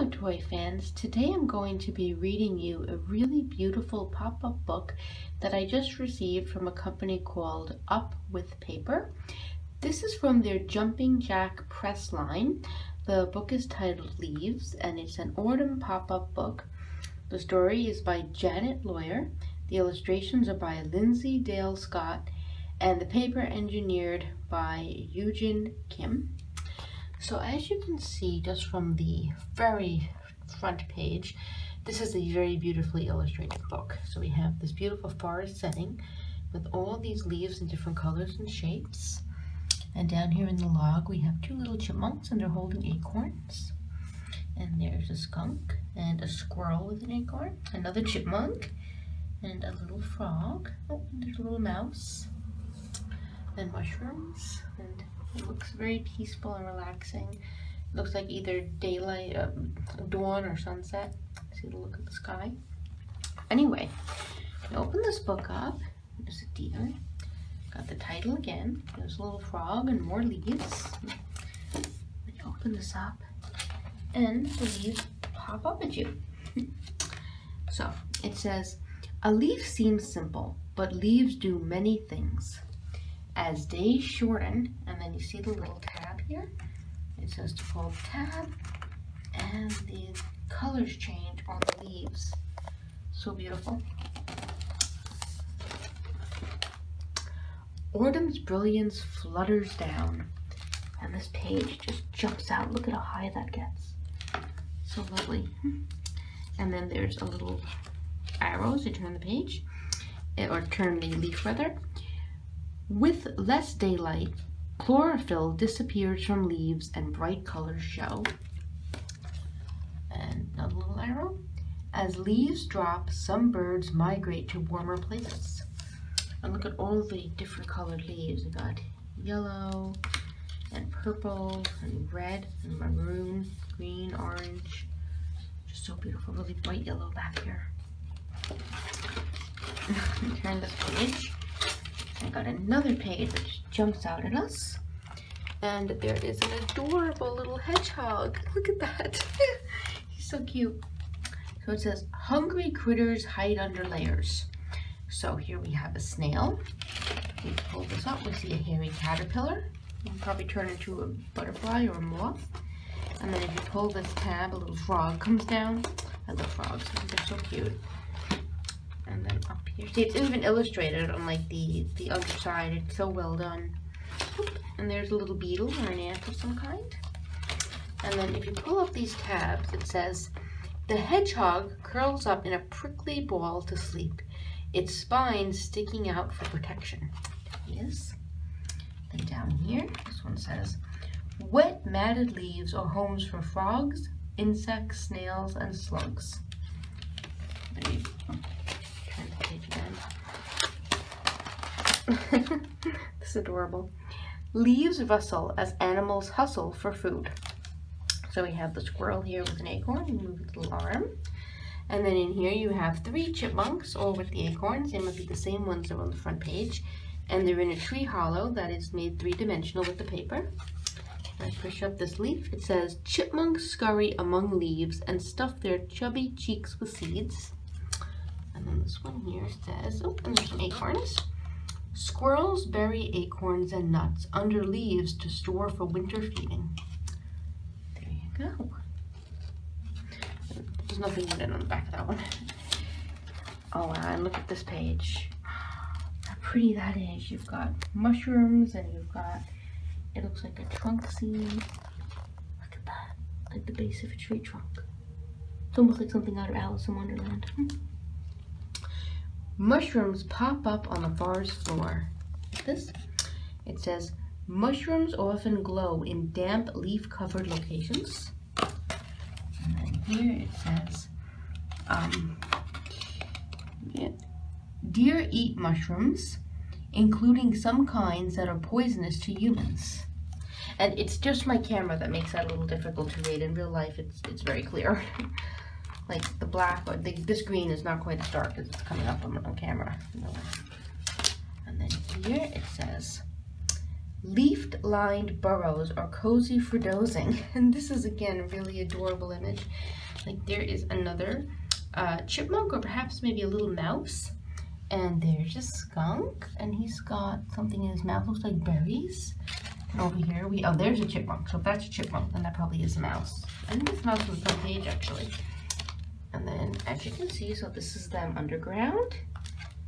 Hello toy fans, today I'm going to be reading you a really beautiful pop-up book that I just received from a company called Up With Paper. This is from their Jumping Jack press line. The book is titled Leaves and it's an autumn pop-up book. The story is by Janet Lawyer, the illustrations are by Lindsay Dale Scott, and the paper engineered by Eugene Kim. So as you can see just from the very front page, this is a very beautifully illustrated book. So we have this beautiful forest setting with all these leaves in different colors and shapes. And down here in the log we have two little chipmunks and they're holding acorns. And there's a skunk and a squirrel with an acorn, another chipmunk, and a little frog. Oh, and there's a little mouse. And mushrooms, and it looks very peaceful and relaxing. It looks like either daylight, dawn or sunset. See the look of the sky. Anyway, I open this book up. There's a deer. Got the title again. There's a little frog and more leaves. I open this up and the leaves pop up at you. So it says, a leaf seems simple, but leaves do many things. As days shorten, and then you see the little tab here. It says to pull the tab, and the colors change on the leaves. So beautiful. Autumn's brilliance flutters down, and this page just jumps out. Look at how high that gets. So lovely. And then there's a little arrows to turn the page, or turn the leaf rather. With less daylight, chlorophyll disappears from leaves and bright colors show. And another little arrow. As leaves drop, some birds migrate to warmer places. And look at all the different colored leaves. We've got yellow and purple and red and maroon, green, orange. Just so beautiful, really bright yellow back here. Turn this page. I got another page which jumps out at us, and there is an adorable little hedgehog. Look at that. He's so cute. So it says, hungry critters hide under layers. So here we have a snail. We pull this up, we see a hairy caterpillar. It'll probably turn into a butterfly or a moth. And then if you pull this tab, a little frog comes down. I love frogs, they're so cute. And then up here, see, it's even illustrated on like the underside. It's so well done. And there's a little beetle or an ant of some kind. And then if you pull up these tabs, it says, the hedgehog curls up in a prickly ball to sleep, its spine sticking out for protection. There he is. Then down here, this one says, wet matted leaves are homes for frogs, insects, snails, and slugs. There you go. Turn the page again. This is adorable. Leaves rustle as animals hustle for food. So we have the squirrel here with an acorn. You move its little arm. And then in here you have three chipmunks, all with the acorns. They must be the same ones that are on the front page. And they're in a tree hollow that is made three-dimensional with the paper. I push up this leaf. It says, chipmunks scurry among leaves and stuff their chubby cheeks with seeds. And then this one here says, oh, and there's some acorns. Squirrels bury acorns and nuts under leaves to store for winter feeding. There you go. There's nothing written on the back of that one. Oh wow, and look at this page. How pretty that is. You've got mushrooms and you've got, it looks like a trunk scene. Look at that, like the base of a tree trunk. It's almost like something out of Alice in Wonderland. Mushrooms pop up on the forest floor. Like this. It says, mushrooms often glow in damp, leaf-covered locations. And then here it says, deer eat mushrooms, including some kinds that are poisonous to humans. And it's just my camera that makes that a little difficult to read. In real life, it's very clear. Like the black, or this green is not quite as dark as it's coming up on camera. And then here it says, Leaf-lined burrows are cozy for dozing. And this is, again, a really adorable image. Like, there is another chipmunk, or perhaps maybe a little mouse. And there's a skunk, and he's got something in his mouth, looks like berries. And over here, oh, there's a chipmunk. So if that's a chipmunk, then that probably is a mouse. I think this mouse was on page, actually. And then, as you can see, so this is them underground,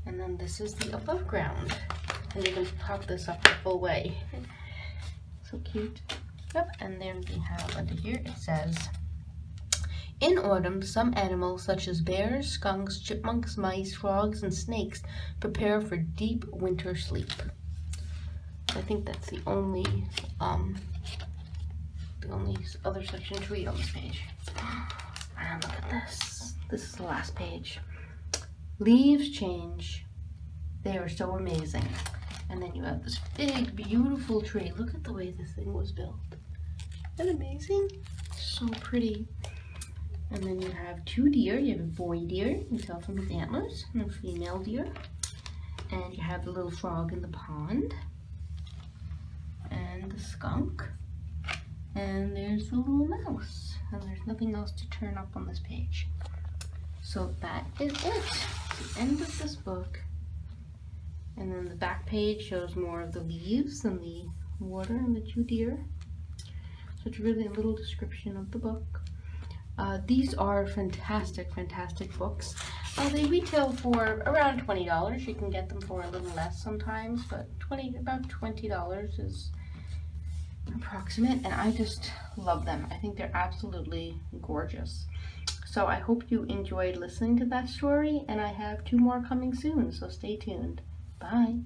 and then this is the above ground. And you can pop this up the full way. So cute. Yep, and then we have under here, it says, in autumn, some animals such as bears, skunks, chipmunks, mice, frogs, and snakes prepare for deep winter sleep. I think that's the only other section to read on this page. And look at this. This is the last page. Leaves change. They are so amazing. And then you have this big, beautiful tree. Look at the way this thing was built. Isn't that amazing? So pretty. And then you have two deer. You have a boy deer, you can tell from his antlers, and a female deer. And you have the little frog in the pond. And the skunk. And there's the little mouse. And there's nothing else to turn up on this page. So that is it. The end of this book. And then the back page shows more of the leaves and the water and the two deer. So it's really a little description of the book. These are fantastic, fantastic books. They retail for around $20. You can get them for a little less sometimes, but about $20 is approximate, and I just love them. I think they're absolutely gorgeous. So I hope you enjoyed listening to that story, and I have 2 more coming soon, so stay tuned. Bye.